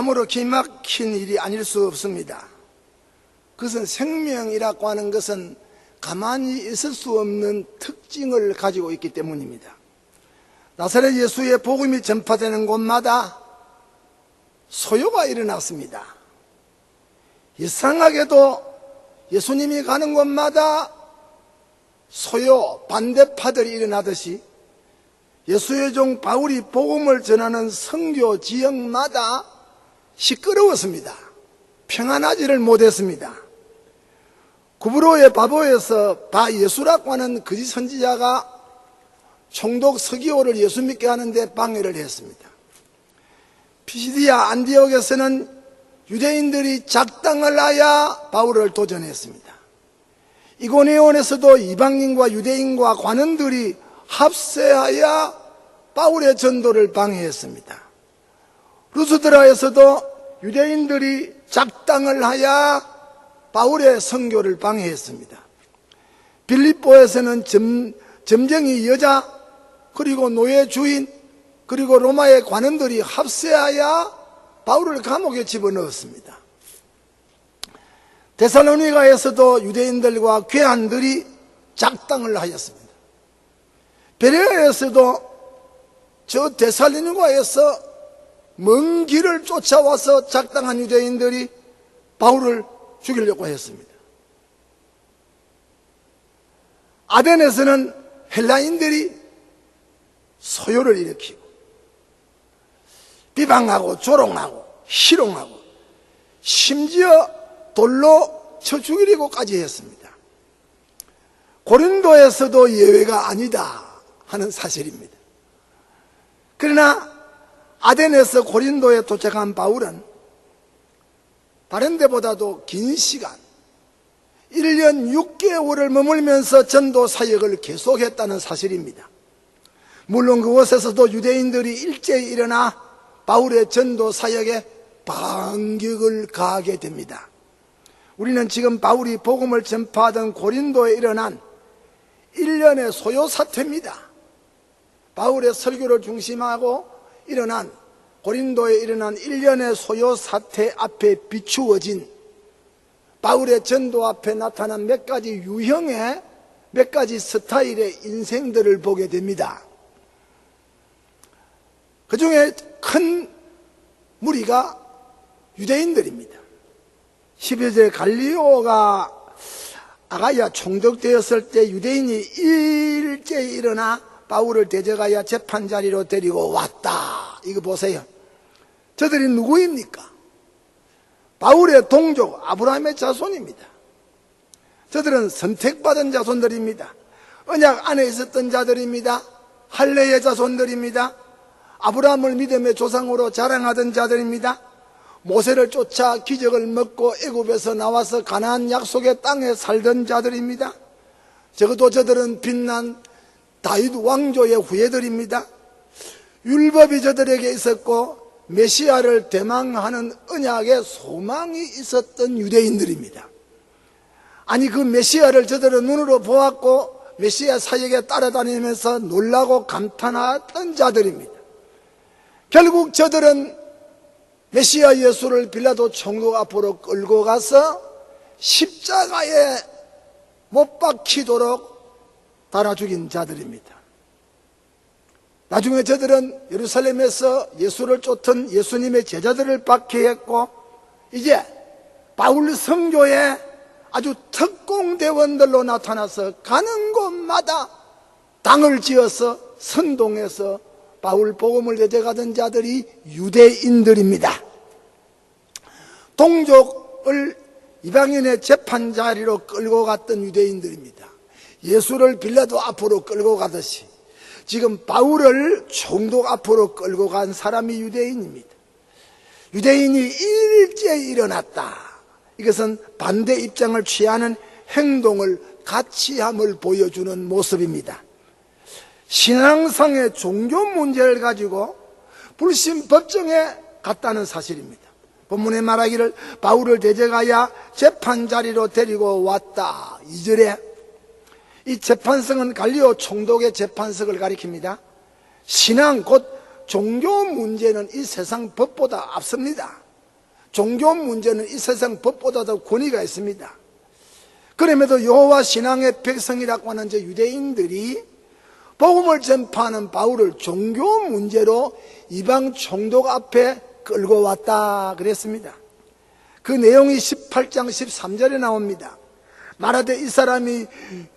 참으로 기막힌 일이 아닐 수 없습니다. 그것은 생명이라고 하는 것은 가만히 있을 수 없는 특징을 가지고 있기 때문입니다. 나사렛 예수의 복음이 전파되는 곳마다 소요가 일어났습니다. 이상하게도 예수님이 가는 곳마다 소요, 반대파들이 일어나듯이 예수의 종 바울이 복음을 전하는 선교 지역마다 시끄러웠습니다. 평안하지를 못했습니다. 구브로의 바보에서 바예수라고 하는 거짓 선지자가 총독 서기오를 예수 믿게 하는데 방해를 했습니다. 피시디아 안디옥에서는 유대인들이 작당을 하여 바울을 도전했습니다. 이고니온에서도 이방인과 유대인과 관원들이 합세하여 바울의 전도를 방해했습니다. 루스드라에서도 유대인들이 작당을 하여 바울의 선교를 방해했습니다. 빌립보에서는 점쟁이 여자, 그리고 노예 주인, 그리고 로마의 관원들이 합세하여 바울을 감옥에 집어넣었습니다. 데살로니가에서도 유대인들과 괴한들이 작당을 하였습니다. 베레아에서도 저 데살로니가에서 먼 길을 쫓아와서 작당한 유대인들이 바울을 죽이려고 했습니다. 아덴에서는 헬라인들이 소요를 일으키고 비방하고 조롱하고 희롱하고 심지어 돌로 쳐 죽이려고까지 했습니다. 고린도에서도 예외가 아니다 하는 사실입니다. 그러나 아덴에서 고린도에 도착한 바울은 다른 데보다도 긴 시간 1년 6개월을 머물면서 전도 사역을 계속했다는 사실입니다. 물론 그곳에서도 유대인들이 일제히 일어나 바울의 전도 사역에 반격을 가하게 됩니다. 우리는 지금 바울이 복음을 전파하던 고린도에 일어난 1년의 소요 사태입니다. 바울의 설교를 중심하고 일어난 고린도에 일어난 1년의 소요 사태 앞에 비추어진 바울의 전도 앞에 나타난 몇 가지 유형의 몇 가지 스타일의 인생들을 보게 됩니다. 그 중에 큰 무리가 유대인들입니다. 12절 갈리오가 아가야 총독되었을 때 유대인이 일제히 일어나 바울을 대적하여 재판 자리로 데리고 왔다. 이거 보세요. 저들이 누구입니까? 바울의 동족 아브라함의 자손입니다. 저들은 선택받은 자손들입니다. 언약 안에 있었던 자들입니다. 할례의 자손들입니다. 아브라함을 믿음의 조상으로 자랑하던 자들입니다. 모세를 쫓아 기적을 먹고 애굽에서 나와서 가나안 약속의 땅에 살던 자들입니다. 적어도 저들은 빛난 다윗 왕조의 후예들입니다. 율법이 저들에게 있었고 메시아를 대망하는 언약의 소망이 있었던 유대인들입니다. 아니 그 메시아를 저들은 눈으로 보았고 메시아 사역에 따라다니면서 놀라고 감탄하던 자들입니다. 결국 저들은 메시아 예수를 빌라도 총독 앞으로 끌고 가서 십자가에 못 박히도록 달아 죽인 자들입니다. 나중에 저들은 예루살렘에서 예수를 쫓던 예수님의 제자들을 박해했고 이제 바울 선교에 아주 특공대원들로 나타나서 가는 곳마다 당을 지어서 선동해서 바울 복음을 대적하던 자들이 유대인들입니다. 동족을 이방인의 재판 자리로 끌고 갔던 유대인들입니다. 예수를 빌라도 앞으로 끌고 가듯이 지금 바울을 총독 앞으로 끌고 간 사람이 유대인입니다. 유대인이 일제히 일어났다. 이것은 반대 입장을 취하는 행동을 같이함을 보여주는 모습입니다. 신앙상의 종교 문제를 가지고 불신 법정에 갔다는 사실입니다. 본문에 말하기를 바울을 대적하여 재판 자리로 데리고 왔다. 2절에 이 재판석은 갈리오 총독의 재판석을 가리킵니다. 신앙 곧 종교 문제는 이 세상 법보다 앞섭니다. 종교 문제는 이 세상 법보다도 권위가 있습니다. 그럼에도 여호와 신앙의 백성이라고 하는 저 유대인들이 복음을 전파하는 바울을 종교 문제로 이방 총독 앞에 끌고 왔다 그랬습니다. 그 내용이 18장 13절에 나옵니다. 말하되 이 사람이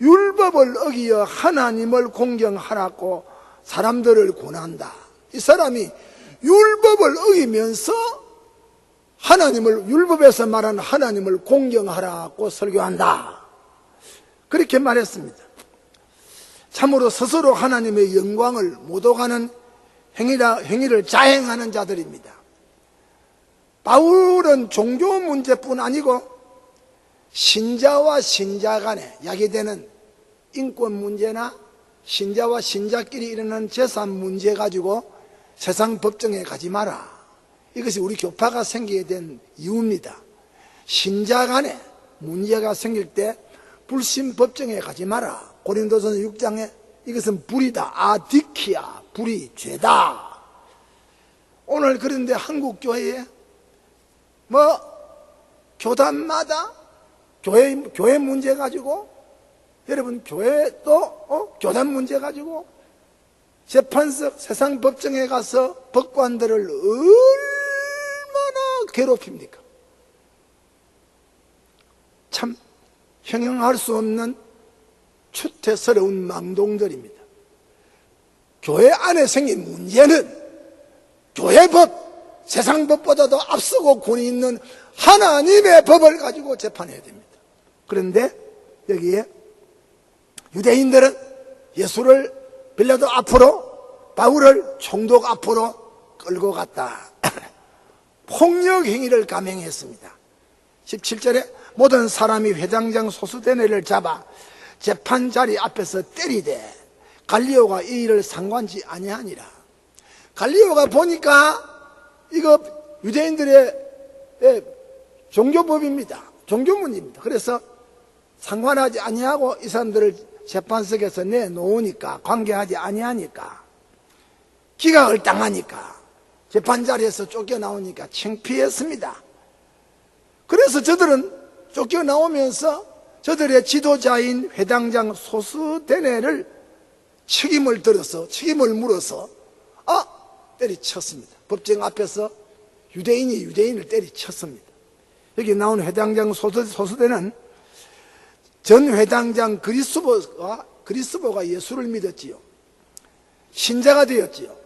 율법을 어기어 하나님을 공경하라고 사람들을 권한다. 이 사람이 율법을 어기면서 율법에서 말하는 하나님을 공경하라고 설교한다. 그렇게 말했습니다. 참으로 스스로 하나님의 영광을 모독하는 행위를 자행하는 자들입니다. 바울은 종교 문제뿐 아니고 신자와 신자 간에 야기되는 인권 문제나 신자와 신자끼리 일어나는 재산 문제 가지고 세상 법정에 가지 마라. 이것이 우리 교파가 생기게 된 이유입니다. 신자 간에 문제가 생길 때 불신 법정에 가지 마라. 고린도전서 6장에 이것은 불이다. 아디키야. 불이 죄다. 오늘 그런데 한국 교회에 교단마다 교회 문제 가지고 여러분 교회 또 교단 문제 가지고 재판석 세상 법정에 가서 법관들을 얼마나 괴롭힙니까? 참 형용할 수 없는 추태스러운 망동들입니다. 교회 안에 생긴 문제는 교회법, 세상법보다도 앞서고 권위 있는 하나님의 법을 가지고 재판해야 됩니다. 그런데 여기에 유대인들은 예수를 빌라도 앞으로, 바울을 총독 앞으로 끌고 갔다. 폭력 행위를 감행했습니다. 17절에 모든 사람이 회당장 소수대네를 잡아 재판 자리 앞에서 때리되 갈리오가 이 일을 상관치 아니하니라. 갈리오가 보니까 이거 유대인들의 종교법입니다. 종교문제입니다. 그래서 상관하지 아니하고 이 사람들을 재판석에서 내놓으니까, 관계하지 아니하니까, 기가 얼당하니까, 재판 자리에서 쫓겨나오니까 창피했습니다. 그래서 저들은 쫓겨나오면서 저들의 지도자인 회당장 소수대네를 책임을 물어서 때리쳤습니다. 법정 앞에서 유대인이 유대인을 때리쳤습니다. 여기 나온 회당장 소수대는 전 회당장 그리스보가 예수를 믿었지요. 신자가 되었지요.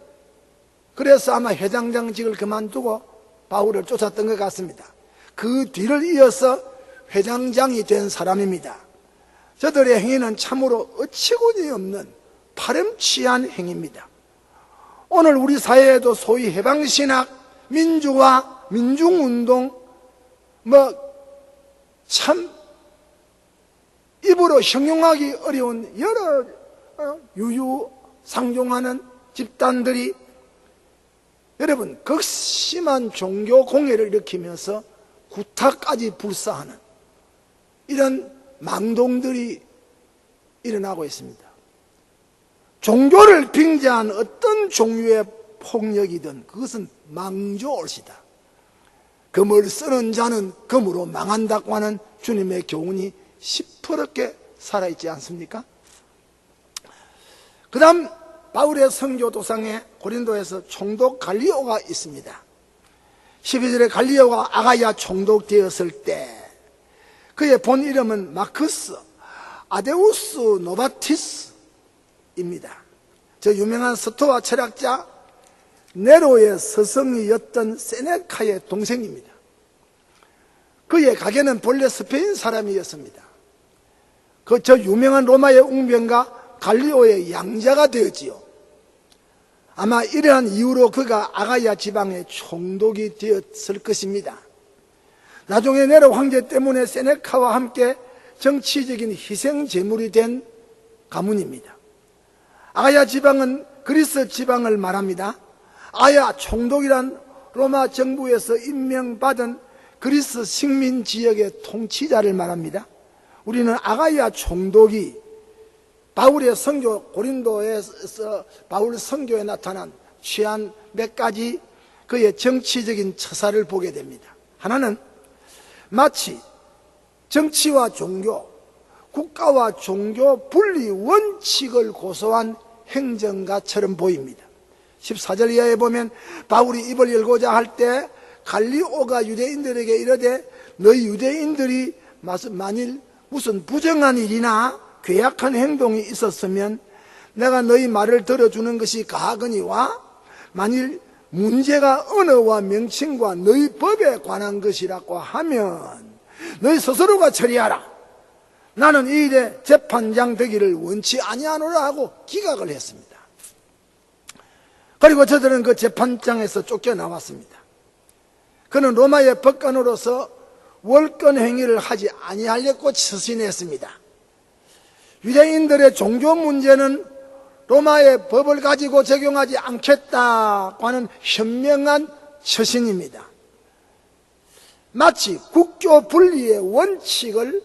그래서 아마 회당장직을 그만두고 바울을 쫓았던 것 같습니다. 그 뒤를 이어서 회장장이 된 사람입니다. 저들의 행위는 참으로 어처구니 없는 파렴치한 행위입니다. 오늘 우리 사회에도 소위 해방신학, 민주화, 민중운동 참 입으로 형용하기 어려운 여러 유유상종하는 집단들이 여러분 극심한 종교 공해를 일으키면서 구타까지 불사하는 이런 망동들이 일어나고 있습니다. 종교를 빙자한 어떤 종류의 폭력이든 그것은 망조올시다. 금을 쓰는 자는 금으로 망한다고 하는 주님의 교훈이 시퍼렇게 살아있지 않습니까? 그 다음 바울의 선교 도상에 고린도에서 총독 갈리오가 있습니다. 12절에 갈리오가 아가야 총독 되었을 때 그의 본 이름은 마크스 아데우스 노바티스입니다. 저 유명한 스토아 철학자 네로의 스승이었던 세네카의 동생입니다. 그의 가게는 본래 스페인 사람이었습니다. 저 유명한 로마의 웅변가 갈리오의 양자가 되었지요. 아마 이러한 이유로 그가 아가야 지방의 총독이 되었을 것입니다. 나중에 네로 황제 때문에 세네카와 함께 정치적인 희생 제물이 된 가문입니다. 아가야 지방은 그리스 지방을 말합니다. 아야 총독이란 로마 정부에서 임명받은 그리스 식민 지역의 통치자를 말합니다. 우리는 아가야 총독이 바울의 선교, 고린도에서 바울 선교에 나타난 취한 몇 가지 그의 정치적인 처사를 보게 됩니다. 하나는 마치 정치와 종교, 국가와 종교 분리 원칙을 고소한 행정가처럼 보입니다. 14절 이하에 보면 바울이 입을 열고자 할 때 갈리오가 유대인들에게 이르되 너희 유대인들이 만일 무슨 부정한 일이나 괴악한 행동이 있었으면 내가 너희 말을 들어주는 것이 가하거니와 만일 문제가 언어와 명칭과 너희 법에 관한 것이라고 하면 너희 스스로가 처리하라. 나는 이 일에 재판장 되기를 원치 아니하노라 하고 기각을 했습니다. 그리고 저들은 그 재판장에서 쫓겨나왔습니다. 그는 로마의 법관으로서 월권 행위를 하지 아니하려고 처신했습니다. 유대인들의 종교 문제는 로마의 법을 가지고 적용하지 않겠다고 하는 현명한 처신입니다. 마치 국교 분리의 원칙을,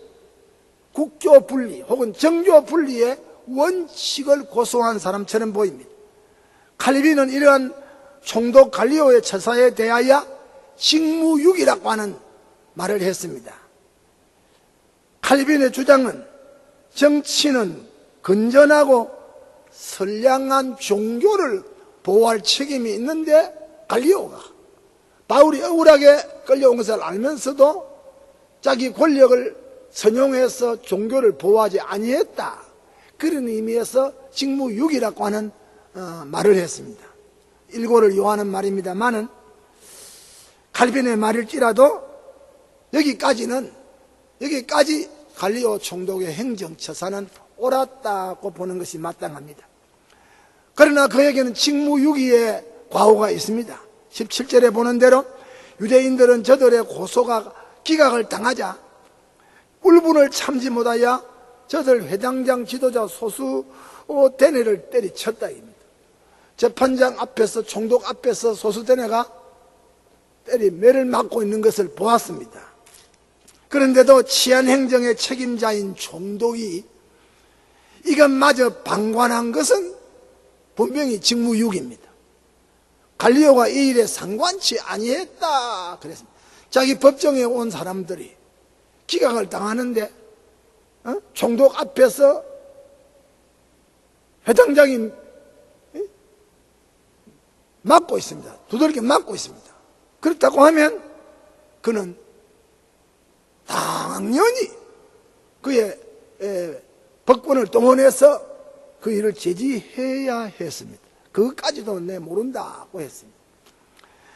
국교 분리 혹은 정교 분리의 원칙을 고소한 사람처럼 보입니다. 칼빈은 이러한 총독 갈리오의 처사에 대하여 직무유기라고 하는 말을 했습니다. 칼빈의 주장은 정치는 건전하고 선량한 종교를 보호할 책임이 있는데 갈리오가 바울이 억울하게 끌려온 것을 알면서도 자기 권력을 선용해서 종교를 보호하지 아니했다. 그런 의미에서 직무유기라고 하는 말을 했습니다. 일고를 요하는 말입니다만은 칼빈의 말일지라도 여기까지 갈리오 총독의 행정처사는 옳았다고 보는 것이 마땅합니다. 그러나 그에게는 직무유기의 과오가 있습니다. 17절에 보는 대로 유대인들은 저들의 고소가 기각을 당하자 울분을 참지 못하여 저들 회당장 지도자 소수대내를 때리쳤다. 재판장 앞에서, 총독 앞에서 소수대내가 매를 맞고 있는 것을 보았습니다. 그런데도 치안행정의 책임자인 총독이 이것마저 방관한 것은 분명히 직무유기입니다. 갈리오가 이 일에 상관치 아니했다 그랬습니다. 자기 법정에 온 사람들이 기각을 당하는데 총독 앞에서 회당장이 막고 있습니다. 두들겨 맞고 있습니다. 그렇다고 하면 그는 당연히 그의 법권을 동원해서 그 일을 제지해야 했습니다. 그것까지도 내 모른다고 했습니다.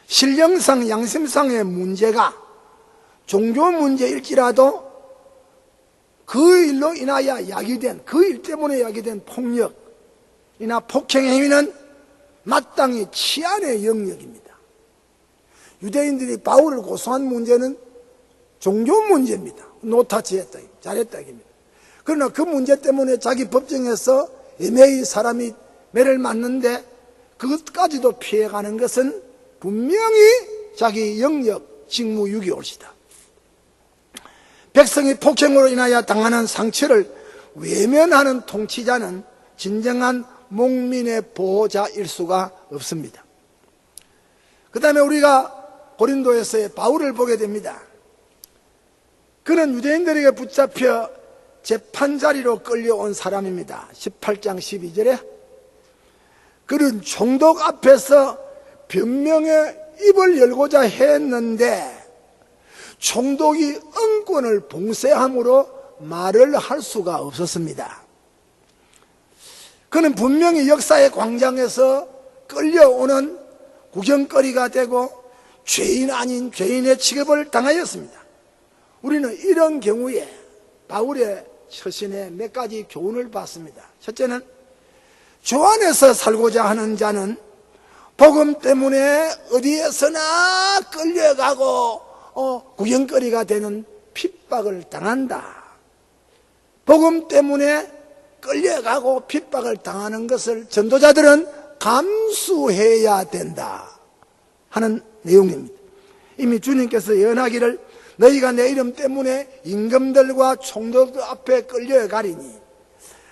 신령상 양심상의 문제가 종교 문제일지라도 그 일로 인하여 야기된, 그 일 때문에 야기된 폭력이나 폭행 행위는 마땅히 치안의 영역입니다. 유대인들이 바울을 고소한 문제는 종교 문제입니다. 노타치했다, 잘했다 입니다. 그러나 그 문제 때문에 자기 법정에서 애매히 사람이 매를 맞는데 그것까지도 피해가는 것은 분명히 자기 영역 직무유기 옳시다. 백성이 폭행으로 인하여 당하는 상처를 외면하는 통치자는 진정한 목민의 보호자일 수가 없습니다. 그 다음에 우리가 고린도에서의 바울을 보게 됩니다. 그는 유대인들에게 붙잡혀 재판자리로 끌려온 사람입니다. 18장 12절에 그는 총독 앞에서 변명의 입을 열고자 했는데 총독이 은권을 봉쇄함으로 말을 할 수가 없었습니다. 그는 분명히 역사의 광장에서 끌려오는 구경거리가 되고 죄인 아닌 죄인의 취급을 당하였습니다. 우리는 이런 경우에 바울의 처신에 몇 가지 교훈을 받습니다. 첫째는 주 안에서 살고자 하는 자는 복음 때문에 어디에서나 끌려가고 구경거리가 되는 핍박을 당한다. 복음 때문에 끌려가고 핍박을 당하는 것을 전도자들은 감수해야 된다 하는 내용입니다. 이미 주님께서 예언하기를 너희가 내 이름 때문에 임금들과 총독들 앞에 끌려가리니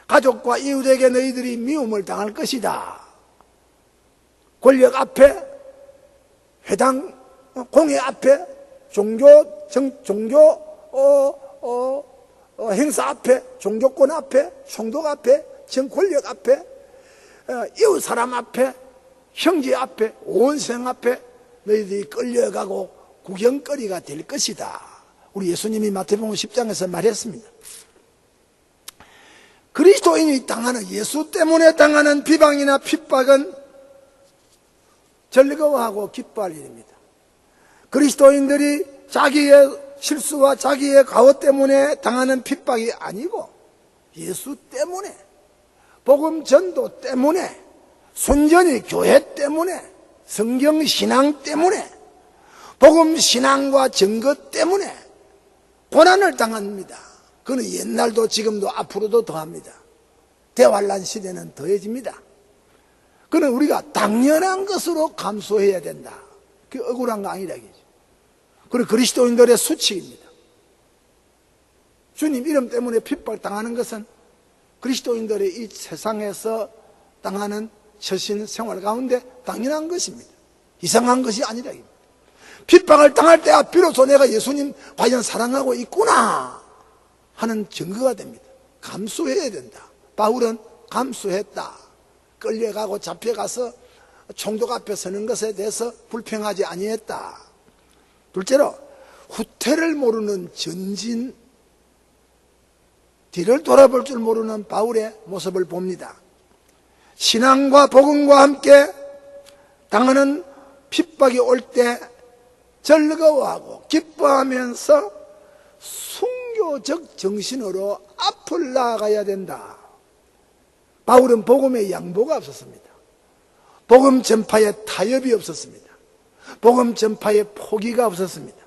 가족과 이웃에게 너희들이 미움을 당할 것이다. 권력 앞에, 회당, 공회 앞에 종교 행사 앞에, 종교권 앞에, 총독 앞에, 정권력 앞에, 이웃 사람 앞에, 형제 앞에, 온 세상 앞에 너희들이 끌려가고 구경거리가 될 것이다. 우리 예수님이 마태복음 10장에서 말했습니다. 그리스도인이 당하는, 예수 때문에 당하는 비방이나 핍박은 즐거워하고 기뻐할 일입니다. 그리스도인들이 자기의 실수와 자기의 과오 때문에 당하는 핍박이 아니고 예수 때문에, 복음 전도 때문에, 순전히 교회 때문에, 성경 신앙 때문에, 복음 신앙과 증거 때문에 고난을 당합니다. 그는 옛날도 지금도 앞으로도 더합니다. 대환란 시대는 더해집니다. 그는 우리가 당연한 것으로 감수해야 된다. 그게 억울한 거 아니라 이거죠. 그리고 그리스도인들의 수칙입니다. 주님 이름 때문에 핍박당하는 것은 그리스도인들의 이 세상에서 당하는 처신 생활 가운데 당연한 것입니다. 이상한 것이 아니라 이겁니다. 핍박을 당할 때야 비로소 내가 예수님 과연 사랑하고 있구나 하는 증거가 됩니다. 감수해야 된다. 바울은 감수했다. 끌려가고 잡혀가서 총독 앞에 서는 것에 대해서 불평하지 아니했다. 둘째로 후퇴를 모르는 전진, 뒤를 돌아볼 줄 모르는 바울의 모습을 봅니다. 신앙과 복음과 함께 당하는 핍박이 올 때 즐거워하고 기뻐하면서 순교적 정신으로 앞을 나아가야 된다. 바울은 복음에 양보가 없었습니다. 복음 전파에 타협이 없었습니다. 복음 전파에 포기가 없었습니다.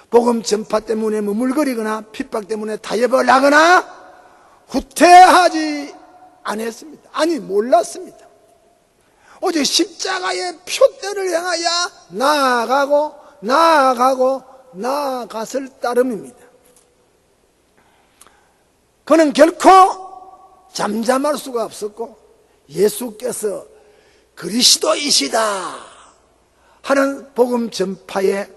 복음 전파 때문에 머물거리거나 핍박 때문에 타협을 하거나 후퇴하지 않았습니다. 아니 몰랐습니다. 오직 십자가의 표대를 향하여 나아갔을 따름입니다. 그는 결코 잠잠할 수가 없었고 예수께서 그리스도이시다 하는 복음 전파의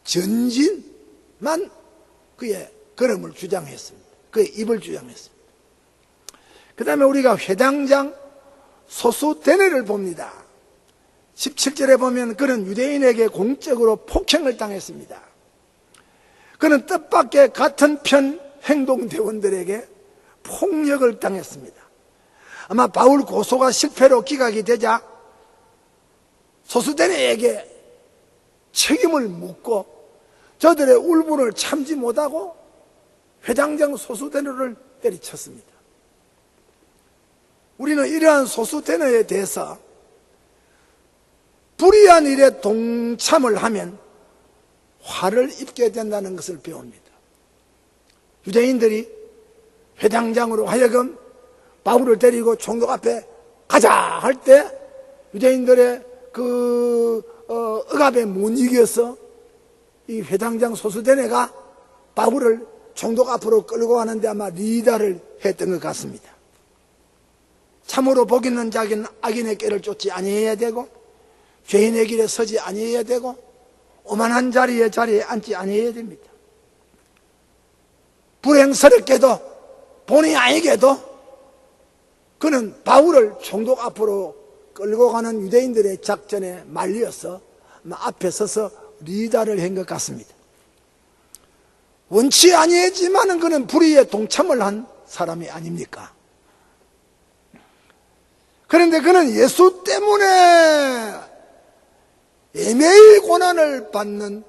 전진만 그의 걸음을 주장했습니다. 그의 입을 주장했습니다. 그 다음에 우리가 회당장 소수대네를 봅니다. 17절에 보면 그는 유대인에게 공적으로 폭행을 당했습니다. 그는 뜻밖의 같은 편 행동대원들에게 폭력을 당했습니다. 아마 바울 고소가 실패로 기각이 되자 소수대네에게 책임을 묻고 저들의 울분을 참지 못하고 회당장 소수대네를 때리쳤습니다. 우리는 이러한 소수대네에 대해서 불의한 일에 동참을 하면 화를 입게 된다는 것을 배웁니다. 유대인들이 회당장으로 하여금 바울을 데리고 총독 앞에 가자 할 때 유대인들의 억압에 못 이겨서 이 회당장 소수대네가 바울을 총독 앞으로 끌고 가는데 아마 리다를 했던 것 같습니다. 참으로 복 있는 자기는 악인의 꾀를 쫓지 아니해야 되고 죄인의 길에 서지 아니해야 되고 오만한 자리에 앉지 아니해야 됩니다. 불행스럽게도 본의 아니게도 그는 바울을 총독 앞으로 끌고 가는 유대인들의 작전에 말려서 앞에 서서 리다를 한 것 같습니다. 원치 아니했지만은 그는 불의에 동참을 한 사람이 아닙니까? 그런데 그는 예수 때문에 애매히 고난을 받는,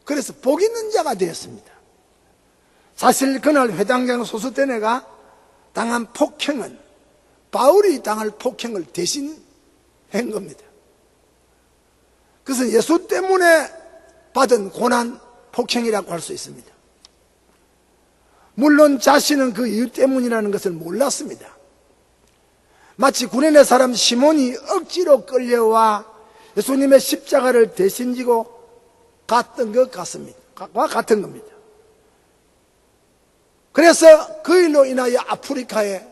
그래서 복 있는 자가 되었습니다. 사실 그날 회당장 소수대네가 당한 폭행은 바울이 당할 폭행을 대신한 겁니다. 그것은 예수 때문에 받은 고난, 폭행이라고 할 수 있습니다. 물론 자신은 그 이유 때문이라는 것을 몰랐습니다. 마치 구레네 사람 시몬이 억지로 끌려와 예수님의 십자가를 대신 지고 갔던 것 같습니다. 같은 겁니다. 그래서 그 일로 인하여 아프리카에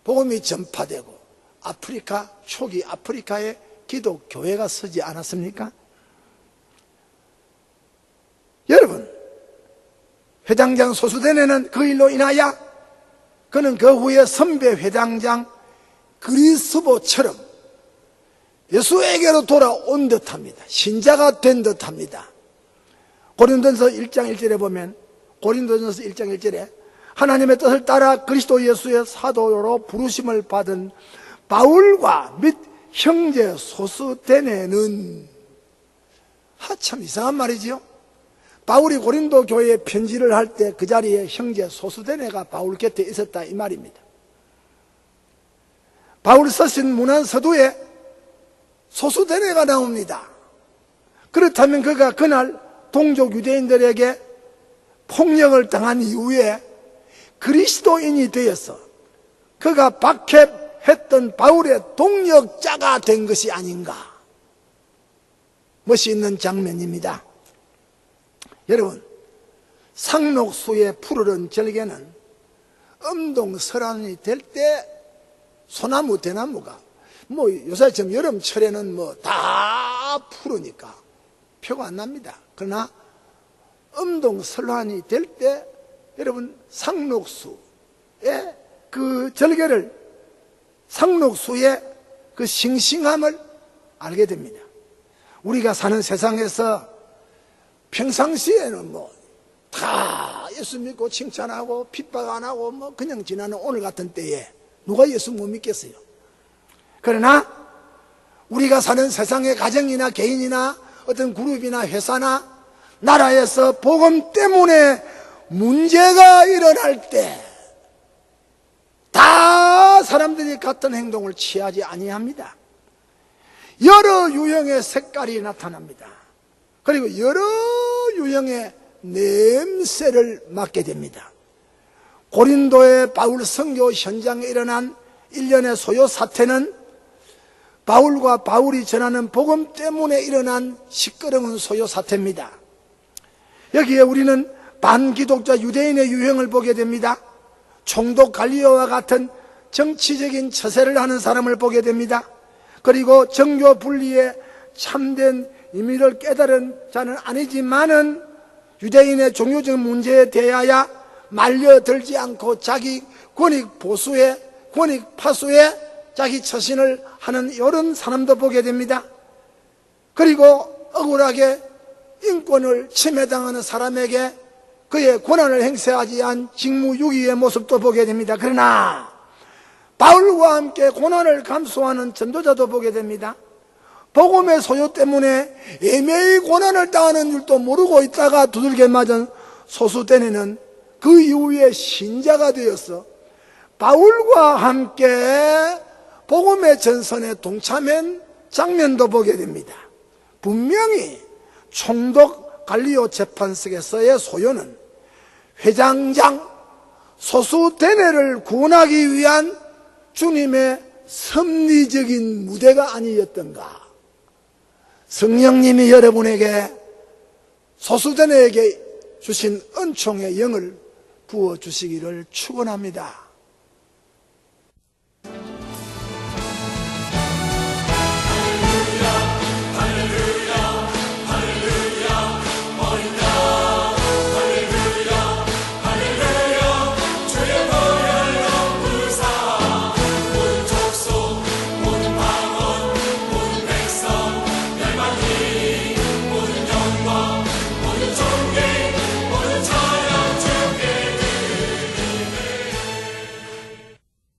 복음이 전파되고 초기 아프리카에 기독교회가 서지 않았습니까? 여러분, 회당장 소수대네는 그 일로 인하여 그는 그 후에 선배 회당장 그리스도처럼 예수에게로 돌아온 듯합니다. 신자가 된 듯합니다. 고린도전서 1장 1절에 보면, 고린도전서 1장 1절에 하나님의 뜻을 따라 그리스도 예수의 사도로 부르심을 받은 바울과 및 형제 소수대네는, 참 이상한 말이지요. 바울이 고린도 교회에 편지를 할 때 그 자리에 형제 소수대네가 바울 곁에 있었다, 이 말입니다. 바울이 쓰신 문안 서두에 소수대네가 나옵니다. 그렇다면 그가 그날 동족 유대인들에게 폭력을 당한 이후에 그리스도인이 되어서 그가 박해했던 바울의 동력자가 된 것이 아닌가. 멋이 있는 장면입니다. 여러분, 상록수에 푸르른 절개는 음동설한이 될 때 소나무, 대나무가 요새처럼 여름철에는 다 푸르니까 표가 안 납니다. 그러나 음동설환이 될 때 여러분 상록수의 그 절개를, 상록수의 그 싱싱함을 알게 됩니다. 우리가 사는 세상에서 평상시에는 다 예수 믿고 칭찬하고 핍박 안 하고 그냥 지나는 오늘 같은 때에 누가 예수 못 믿겠어요? 그러나 우리가 사는 세상의 가정이나 개인이나 어떤 그룹이나 회사나 나라에서 복음 때문에 문제가 일어날 때 다 사람들이 같은 행동을 취하지 아니합니다. 여러 유형의 색깔이 나타납니다. 그리고 여러 유형의 냄새를 맡게 됩니다. 고린도의 바울 선교 현장에 일어난 일련의 소요 사태는 바울과 바울이 전하는 복음 때문에 일어난 시끄러운 소요 사태입니다. 여기에 우리는 반기독자 유대인의 유형을 보게 됩니다. 총독 갈리오와 같은 정치적인 처세를 하는 사람을 보게 됩니다. 그리고 정교 분리의 참된 의미를 깨달은 자는 아니지만은 유대인의 종교적 문제에 대하여 말려들지 않고 자기 권익 보수에, 권익 파수에 자기 처신을 하는 이런 사람도 보게 됩니다. 그리고 억울하게 인권을 침해당하는 사람에게 그의 권한을 행사하지 않은 직무유기의 모습도 보게 됩니다. 그러나 바울과 함께 고난을 감수하는 전도자도 보게 됩니다. 복음의 소요 때문에 애매히 고난을 당하는 줄도 모르고 있다가 두들겨 맞은 소수대네는 그 이후에 신자가 되어서 바울과 함께 복음의 전선에 동참한 장면도 보게 됩니다. 분명히 총독 갈리오 재판석에서의 소요는 회장장 소수대네를 구원하기 위한 주님의 섭리적인 무대가 아니었던가. 성령님이 여러분에게 소수대네에게 주신 은총의 영을 부어주시기를 축원합니다.